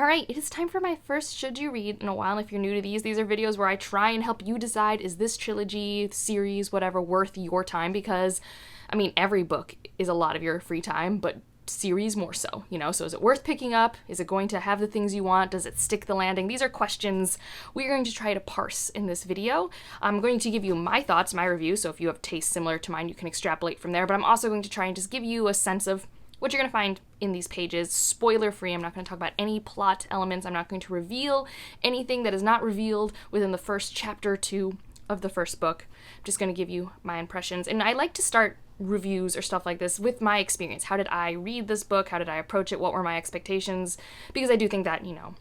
Alright, it is time for my first Should You Read in a while. And if you're new to these are videos where I try and help you decide, is this trilogy, series, whatever, worth your time? Because, I mean, every book is a lot of your free time, but series more so, you know? So is it worth picking up? Is it going to have the things you want? Does it stick the landing? These are questions we're going to try to parse in this video. I'm going to give you my thoughts, my review, so if you have tastes similar to mine, you can extrapolate from there, but I'm also going to try and just give you a sense of what you're going to find in these pages, spoiler-free. I'm not going to talk about any plot elements. I'm not going to reveal anything that is not revealed within the first chapter or two of the first book. I'm just going to give you my impressions. And I like to start reviews or stuff like this with my experience. How did I read this book? How did I approach it? What were my expectations? Because I do think that, you know,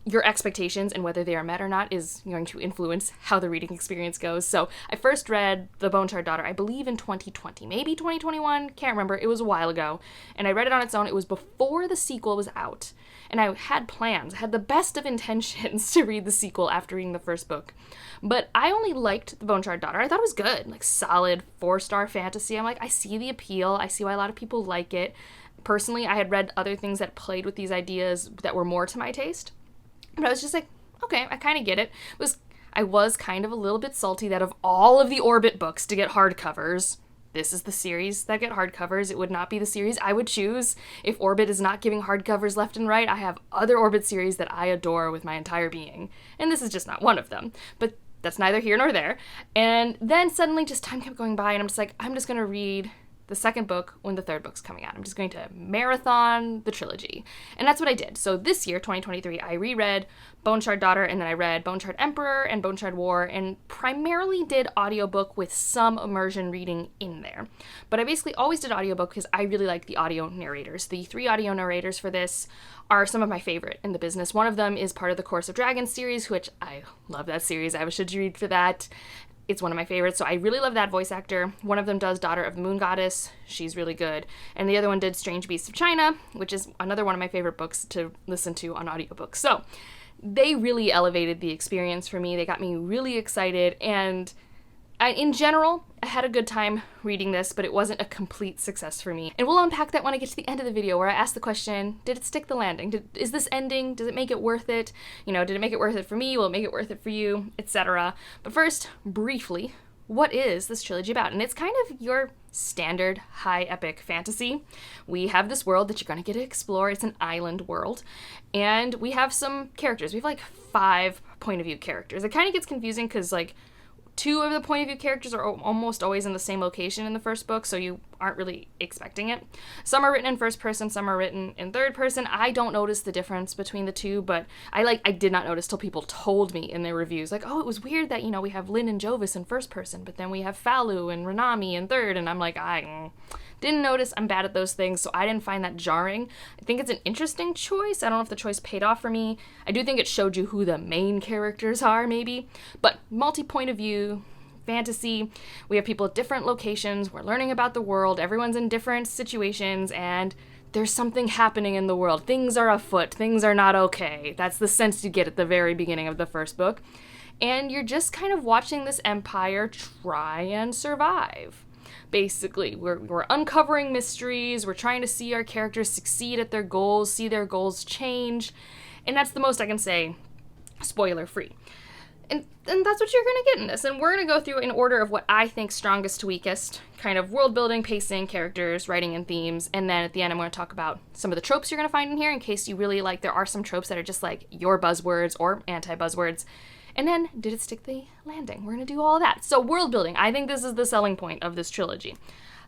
your expectations and whether they are met or not is going to influence how the reading experience goes. So I first read The Bone-Shard Daughter, I believe in 2020, maybe 2021, can't remember. It was a while ago. And I read it on its own. It was before the sequel was out. And I had plans, I had the best of intentions to read the sequel after reading the first book. But I only liked The Bone-Shard Daughter. I thought it was good, like solid 4-star fantasy. I'm like, I see the appeal. I see why a lot of people like it. Personally, I had read other things that played with these ideas that were more to my taste. But I was just like, okay, I kind of get it. I was kind of a little bit salty that of all of the Orbit books to get hardcovers, this is the series that get hardcovers. It would not be the series I would choose. If Orbit is not giving hardcovers left and right, I have other Orbit series that I adore with my entire being. And this is just not one of them. But that's neither here nor there. And then suddenly just time kept going by and I'm just like, I'm just going to read the second book when the third book's coming out. I'm just going to marathon the trilogy. And that's what I did. So this year, 2023, I reread Bone-Shard Daughter, and then I read Bone-Shard Emperor and Bone-Shard War, and primarily did audiobook with some immersion reading in there. But I basically always did audiobook because I really like the audio narrators. The 3 audio narrators for this are some of my favorite in the business. One of them is part of the Course of Dragons series, which I love that series. I have a Should You Read for that. It's one of my favorites, so I really love that voice actor. One of them does Daughter of the Moon Goddess. She's really good. And the other one did Strange Beasts of China, which is another one of my favorite books to listen to on audiobooks. So they really elevated the experience for me. They got me really excited, and in general, I had a good time reading this, but it wasn't a complete success for me. And we'll unpack that when I get to the end of the video where I ask the question, did it stick the landing? Is this ending? Does it make it worth it? You know, did it make it worth it for me? Will it make it worth it for you? Etc. But first, briefly, what is this trilogy about? And it's kind of your standard high epic fantasy. We have this world that you're going to get to explore. It's an island world. And we have some characters. We have like 5 point of view characters. It kind of gets confusing because like 2 of the point of view characters are almost always in the same location in the first book, so you aren't really expecting it. Some are written in first person, some are written in third person. I don't notice the difference between the two, but I did not notice till people told me in their reviews, like, oh, it was weird that, you know, we have Lynn and Jovis in first person, but then we have Falu and Renami in third, and I'm like, I didn't notice. I'm bad at those things, so I didn't find that jarring. I think it's an interesting choice. I don't know if the choice paid off for me. I do think it showed you who the main characters are, maybe. But multi-point of view fantasy. We have people at different locations. We're learning about the world. Everyone's in different situations, and there's something happening in the world. Things are afoot. Things are not okay. That's the sense you get at the very beginning of the first book. And you're just kind of watching this empire try and survive. Basically, we're uncovering mysteries, we're trying to see our characters succeed at their goals, see their goals change, and that's the most I can say, spoiler-free. And that's what you're going to get in this, and we're going to go through in order of what I think strongest to weakest, kind of world building, pacing, characters, writing, and themes, and then at the end I'm going to talk about some of the tropes you're going to find in here, in case you really like, there are some tropes that are just like your buzzwords or anti-buzzwords. And then, did it stick the landing? We're going to do all of that. So world building, I think this is the selling point of this trilogy.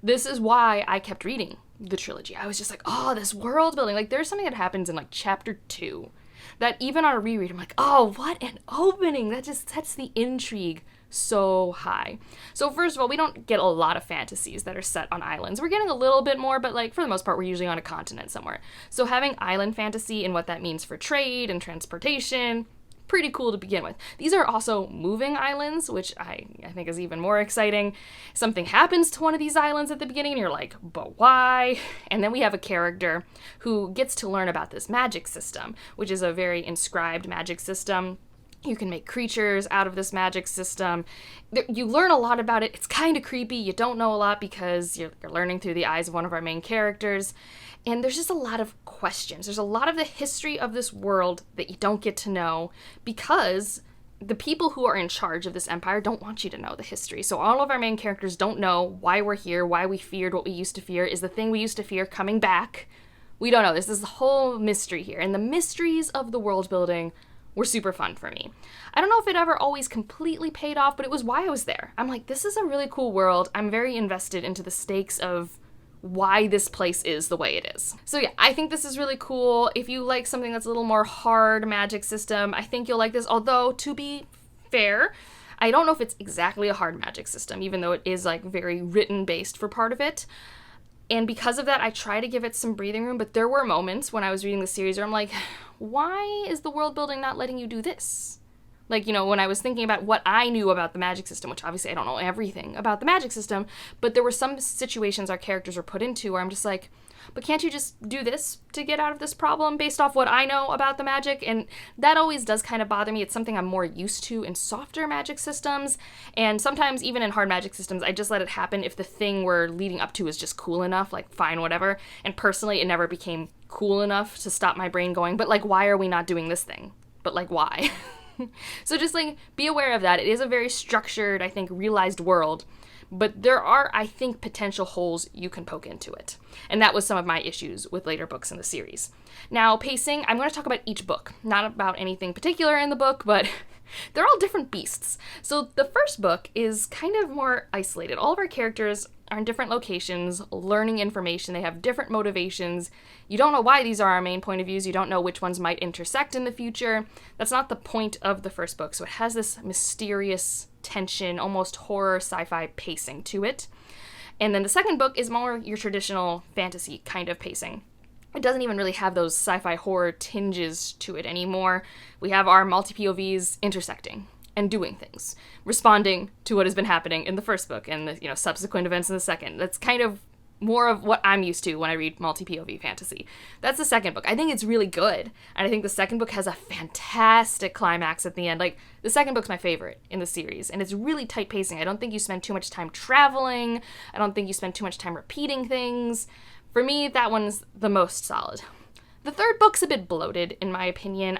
This is why I kept reading the trilogy. I was just like, oh, this world building. Like, there's something that happens in like chapter 2 that even on a reread, I'm like, oh, what an opening. That just sets the intrigue so high. So first of all, we don't get a lot of fantasies that are set on islands. We're getting a little bit more, but like for the most part, we're usually on a continent somewhere. So having island fantasy and what that means for trade and transportation, pretty cool to begin with. These are also moving islands, which I think is even more exciting. Something happens to one of these islands at the beginning, and you're like, but why? And then we have a character who gets to learn about this magic system, which is a very inscribed magic system You can make creatures out of this magic system. You learn a lot about it. It's kind of creepy. You don't know a lot because you're learning through the eyes of one of our main characters. And there's just a lot of questions. There's a lot of the history of this world that you don't get to know because the people who are in charge of this empire don't want you to know the history. So all of our main characters don't know why we're here, why we feared what we used to fear. Is the thing we used to fear coming back? We don't know. This is the whole mystery here. And the mysteries of the world building were super fun for me. I don't know if it ever always completely paid off, but it was why I was there. I'm like, this is a really cool world. I'm very invested into the stakes of why this place is the way it is. So yeah, I think this is really cool. If you like something that's a little more hard magic system, I think you'll like this. Although, to be fair, I don't know if it's exactly a hard magic system, even though it is like very written based for part of it. And because of that, I try to give it some breathing room, but there were moments when I was reading the series where I'm like, why is the world building not letting you do this? Like, you know, when I was thinking about what I knew about the magic system, which obviously I don't know everything about the magic system, but there were some situations our characters were put into where I'm just like, but can't you just do this to get out of this problem based off what I know about the magic? And that always does kind of bother me. It's something I'm more used to in softer magic systems. And sometimes even in hard magic systems, I just let it happen if the thing we're leading up to is just cool enough, like fine, whatever. And personally, it never became cool enough to stop my brain going, but like, why are we not doing this thing? But like, why? So just like, be aware of that. It is a very structured, I think, realized world. But there are, I think, potential holes you can poke into it. And that was some of my issues with later books in the series. Now, pacing, I'm going to talk about each book. Not about anything particular in the book, but they're all different beasts. So the first book is kind of more isolated. All of our characters are in different locations, learning information. They have different motivations. You don't know why these are our main point of views. You don't know which ones might intersect in the future. That's not the point of the first book. So it has this mysterious tension, almost horror sci-fi pacing to it. And then the second book is more your traditional fantasy kind of pacing. It doesn't even really have those sci-fi horror tinges to it anymore. We have our multi-POVs intersecting and doing things, responding to what has been happening in the first book and the, you know, subsequent events in the second. That's kind of more of what I'm used to when I read multi-POV fantasy. That's the second book. I think it's really good, and I think the second book has a fantastic climax at the end. Like, the second book's my favorite in the series, and it's really tight pacing. I don't think you spend too much time traveling. I don't think you spend too much time repeating things. For me, that one's the most solid. The third book's a bit bloated, in my opinion.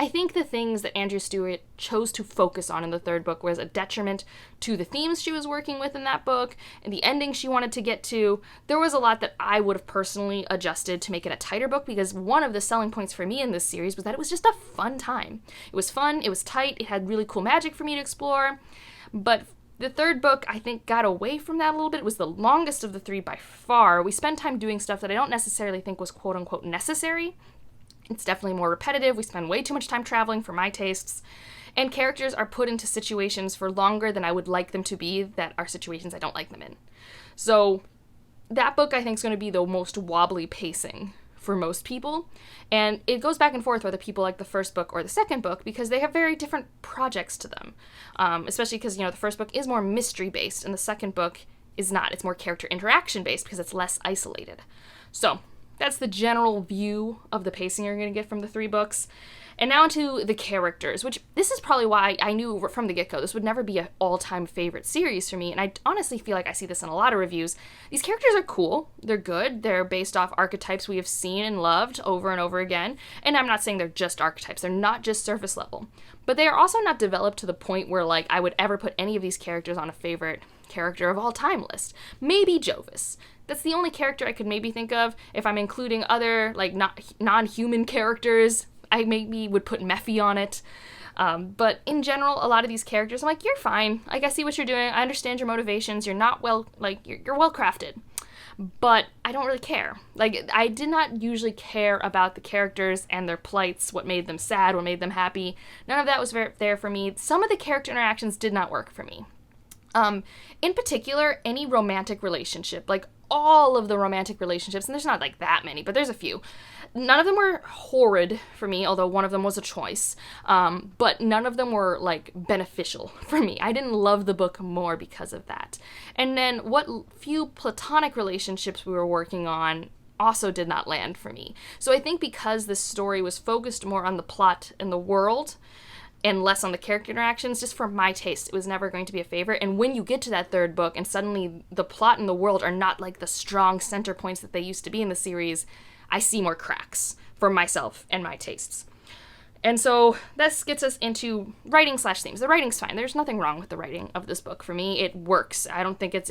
I think the things that Andrew Stewart chose to focus on in the third book was a detriment to the themes she was working with in that book and the ending she wanted to get to. There was a lot that I would have personally adjusted to make it a tighter book, because one of the selling points for me in this series was that it was just a fun time. It was fun, it was tight, it had really cool magic for me to explore, but the third book, I think, got away from that a little bit. It was the longest of the three by far. We spent time doing stuff that I don't necessarily think was quote-unquote necessary. It's definitely more repetitive. We spend way too much time traveling for my tastes. And characters are put into situations for longer than I would like them to be that are situations I don't like them in. So that book, I think, is going to be the most wobbly pacing for most people. And it goes back and forth whether people like the first book or the second book, because they have very different projects to them. Especially because, you know, the first book is more mystery-based and the second book is not. It's more character interaction-based because it's less isolated. So that's the general view of the pacing you're going to get from the three books. And now to the characters, which this is probably why I knew from the get-go this would never be an all-time favorite series for me, and I honestly feel like I see this in a lot of reviews. These characters are cool, they're good, they're based off archetypes we have seen and loved over and over again, and I'm not saying they're just archetypes, they're not just surface level, but they are also not developed to the point where, like, I would ever put any of these characters on a favorite character of all time list. Maybe Jovis. That's the only character I could maybe think of. If I'm including other, like, non-human characters, I maybe would put Mephi on it. But in general, a lot of these characters, I'm like, you're fine. Like, I see what you're doing. I understand your motivations. You're not you're well crafted. But I don't really care. Like, I did not usually care about the characters and their plights, what made them sad, what made them happy. None of that was there for me. Some of the character interactions did not work for me. In particular, any romantic relationship, like all of the romantic relationships, and there's not like that many, but there's a few. None of them were horrid for me, although one of them was a choice, but none of them were, like, beneficial for me. I didn't love the book more because of that. And then what few platonic relationships we were working on also did not land for me. So I think because this story was focused more on the plot and the world and less on the character interactions, just for my taste, it was never going to be a favorite. And when you get to that third book and suddenly the plot and the world are not like the strong center points that they used to be in the series, I see more cracks for myself and my tastes. And so this gets us into writing/themes. The writing's fine. There's nothing wrong with the writing of this book for me. It works. I don't think it's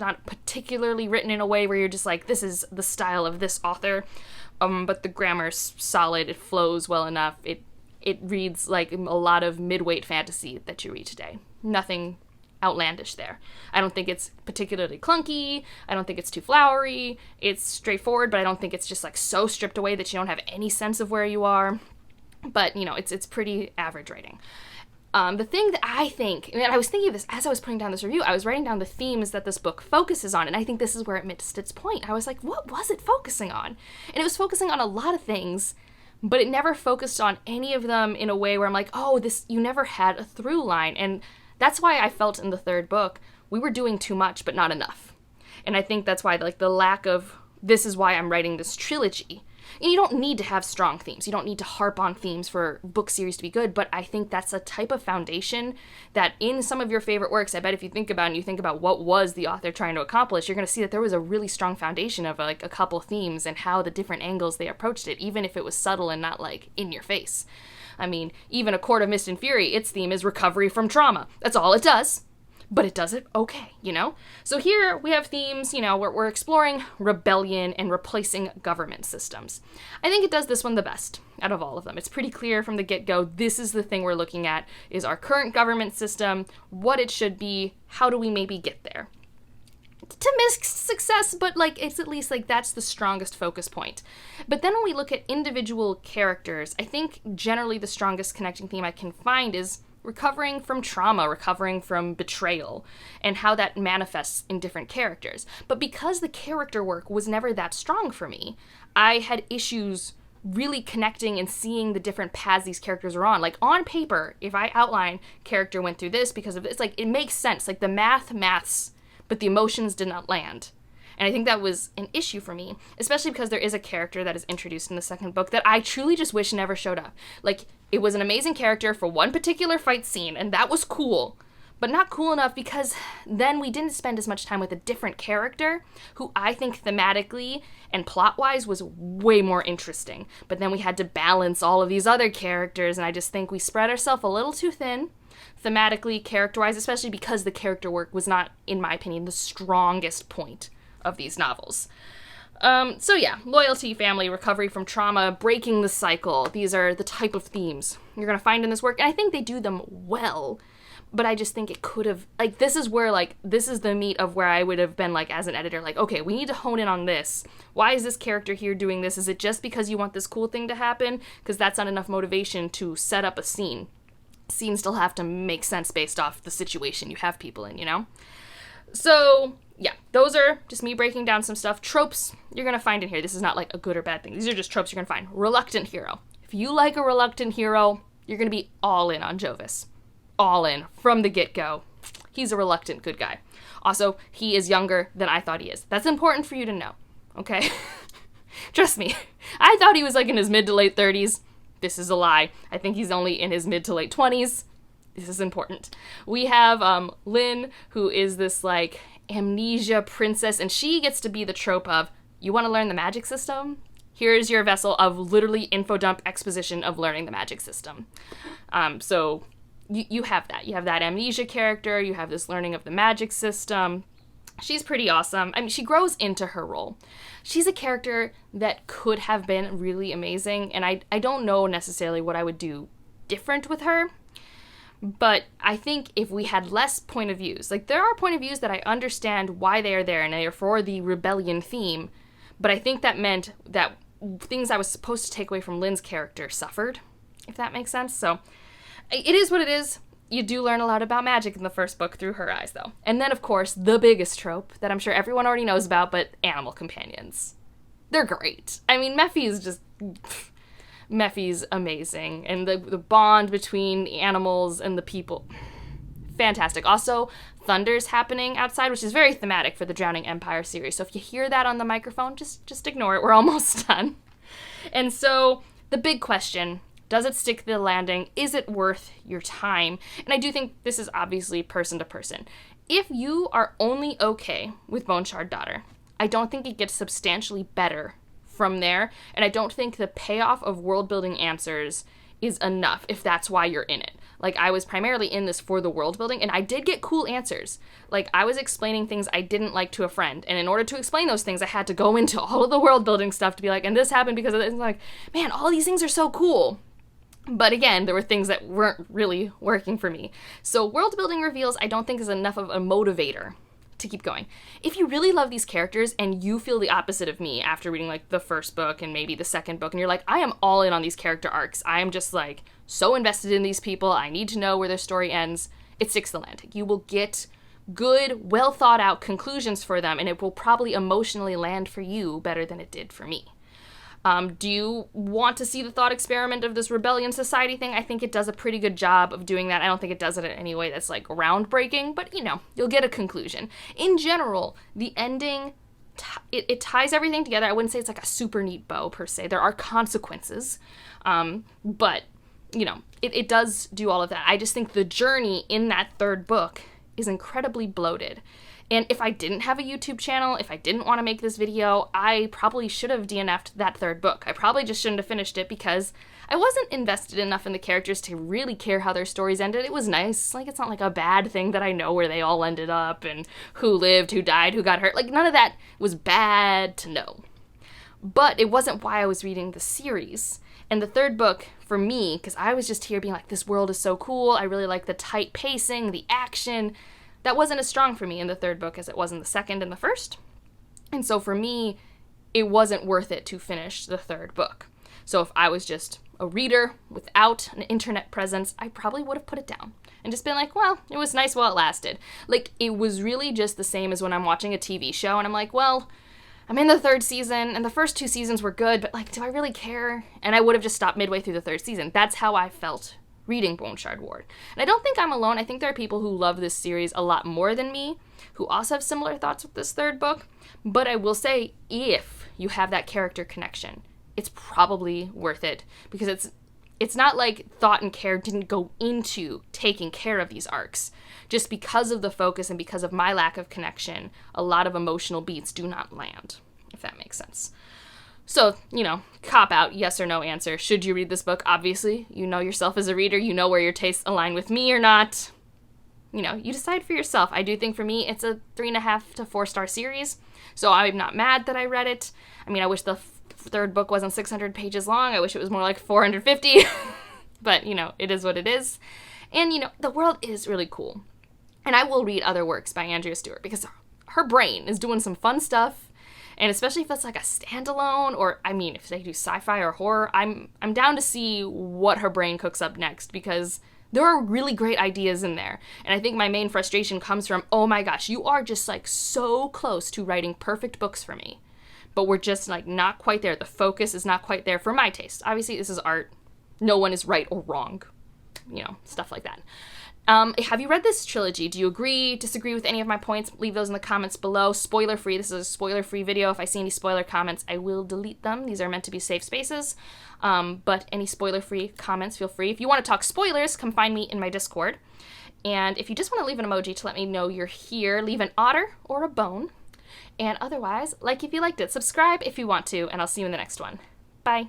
not particularly written in a way where you're just like, this is the style of this author. But the grammar's solid. It flows well enough. It reads like a lot of mid-weight fantasy that you read today. Nothing outlandish there. I don't think it's particularly clunky. I don't think it's too flowery. It's straightforward, but I don't think it's just like so stripped away that you don't have any sense of where you are. But, you know, it's pretty average writing. The thing that I think, and I was thinking of this as I was putting down this review, I was writing down the themes that this book focuses on, and I think this is where it missed its point. I was like, what was it focusing on? And it was focusing on a lot of things, but it never focused on any of them in a way where I'm like, oh, you never had a through line. And that's why I felt in the third book, we were doing too much, but not enough. And I think that's why, like, the lack of, this is why I'm writing this trilogy. And you don't need to have strong themes. You don't need to harp on themes for book series to be good, but I think that's a type of foundation that in some of your favorite works, I bet if you think about it and you think about what was the author trying to accomplish, you're going to see that there was a really strong foundation of like a couple themes and how the different angles they approached it, even if it was subtle and not like in your face. I mean, even A Court of Mist and Fury, its theme is recovery from trauma. That's all it does. But it does it okay, you know? So here we have themes, you know, where we're exploring rebellion and replacing government systems. I think it does this one the best out of all of them. It's pretty clear from the get-go, this is the thing we're looking at, is our current government system, what it should be, how do we maybe get there? To mixed success, but like it's at least like that's the strongest focus point. But then when we look at individual characters, I think generally the strongest connecting theme I can find is recovering from trauma, recovering from betrayal, and how that manifests in different characters. But because the character work was never that strong for me, I had issues really connecting and seeing the different paths these characters are on. Like on paper, if I outline character went through this because of this, like it makes sense. Like the maths, but the emotions did not land. And I think that was an issue for me, especially because there is a character that is introduced in the second book that I truly just wish never showed up. Like, it was an amazing character for one particular fight scene, and that was cool. But not cool enough because then we didn't spend as much time with a different character who I think thematically and plot-wise was way more interesting. But then we had to balance all of these other characters, and I just think we spread ourselves a little too thin. Thematically, character-wise, especially because the character work was not, in my opinion, the strongest point of these novels. So yeah, loyalty, family, recovery from trauma, breaking the cycle. These are the type of themes you're going to find in this work, and I think they do them well, but I just think it could have, like, this is where, like, this is the meat of where I would have been, like, as an editor, like, okay, we need to hone in on this. Why is this character here doing this? Is it just because you want this cool thing to happen? Because that's not enough motivation to set up a scene. Scenes still have to make sense based off the situation you have people in, you know? So yeah, those are just me breaking down some stuff. Tropes you're going to find in here. This is not like a good or bad thing. These are just tropes you're going to find. Reluctant hero. If you like a reluctant hero, you're going to be all in on Jovis. All in from the get-go. He's a reluctant good guy. Also, he is younger than I thought he is. That's important for you to know, okay? Trust me. I thought he was like in his mid to late 30s. This is a lie. I think he's only in his mid to late 20s. This is important. We have Lynn, who is this like amnesia princess, and she gets to be the trope of, you want to learn the magic system? Here's your vessel of literally info dump exposition of learning the magic system. So you have that. You have that amnesia character. You have this learning of the magic system. She's pretty awesome. I mean, she grows into her role. She's a character that could have been really amazing, and I don't know necessarily what I would do different with her. But I think if we had less point of views, like there are point of views that I understand why they are there and they are for the rebellion theme, but I think that meant that things I was supposed to take away from Lynn's character suffered, if that makes sense. So it is what it is. You do learn a lot about magic in the first book through her eyes, though. And then, of course, the biggest trope that I'm sure everyone already knows about, but animal companions. They're great. I mean, Mephi's amazing, and the bond between the animals and the people. fantastic. Also, thunder's happening outside, which is very thematic for the Drowning Empire series. So if you hear that on the microphone, just ignore it. We're almost done. And so the big question, does it stick the landing? Is it worth your time? And I do think this is obviously person to person. If you are only okay with Bone Shard Daughter, I don't think it gets substantially better from there. And I don't think the payoff of world building answers is enough if that's why you're in it. Like, I was primarily in this for the world building, and I did get cool answers. Like, I was explaining things I didn't like to a friend, and in order to explain those things, I had to go into all of the world building stuff to be like, and this happened because of this. Like, man, all these things are so cool. But again, there were things that weren't really working for me. So world building reveals, I don't think, is enough of a motivator to keep going. If you really love these characters and you feel the opposite of me after reading like the first book and maybe the second book, and you're like, I am all in on these character arcs, I am just like so invested in these people, I need to know where their story ends, it sticks the landing. You will get good, well thought out conclusions for them, and it will probably emotionally land for you better than it did for me. Do you want to see the thought experiment of this rebellion society thing? I think it does a pretty good job of doing that. I don't think it does it in any way that's like groundbreaking, but you know, you'll get a conclusion. In general, the ending, it ties everything together. I wouldn't say it's like a super neat bow per se. There are consequences, but you know, it does do all of that. I just think the journey in that third book is incredibly bloated. And if I didn't have a YouTube channel, if I didn't want to make this video, I probably should have DNF'd that third book. I probably just shouldn't have finished it because I wasn't invested enough in the characters to really care how their stories ended. It was nice. Like, it's not like a bad thing that I know where they all ended up and who lived, who died, who got hurt. Like, none of that was bad to know. But it wasn't why I was reading the series. And the third book, for me, because I was just here being like, this world is so cool. I really like the tight pacing, the action. That wasn't as strong for me in the third book as it was in the second and the first. And so for me, it wasn't worth it to finish the third book. So if I was just a reader without an internet presence, I probably would have put it down and just been like, well, it was nice while it lasted. Like, it was really just the same as when I'm watching a TV show and I'm like, well, I'm in the third season and the first two seasons were good, but like, do I really care? And I would have just stopped midway through the third season. That's how I felt reading Bone Shard Ward. And I don't think I'm alone. I think there are people who love this series a lot more than me, who also have similar thoughts with this third book. But I will say, if you have that character connection, it's probably worth it, because it's not like thought and care didn't go into taking care of these arcs. Just because of the focus and because of my lack of connection, a lot of emotional beats do not land, if that makes sense. So, you know, cop out, yes or no answer. Should you read this book? Obviously, you know yourself as a reader. You know where your tastes align with me or not. You know, you decide for yourself. I do think for me, it's a 3.5 to 4 star series. So I'm not mad that I read it. I mean, I wish the third book wasn't 600 pages long. I wish it was more like 450. But, you know, it is what it is. And, you know, the world is really cool. And I will read other works by Andrea Stewart because her brain is doing some fun stuff. And especially if it's like a standalone, or I mean, if they do sci-fi or horror, I'm down to see what her brain cooks up next, because there are really great ideas in there. And I think my main frustration comes from, oh my gosh, you are just like so close to writing perfect books for me, but we're just like not quite there. The focus is not quite there for my taste. Obviously, this is art. No one is right or wrong, you know, stuff like that. Have you read this trilogy? Do you agree, disagree with any of my points? Leave those in the comments below. Spoiler-free. This is a spoiler-free video. If I see any spoiler comments, I will delete them. These are meant to be safe spaces. But any spoiler-free comments, feel free. If you want to talk spoilers, come find me in my Discord. And if you just want to leave an emoji to let me know you're here, leave an otter or a bone. And otherwise, like if you liked it, subscribe if you want to, and I'll see you in the next one. Bye.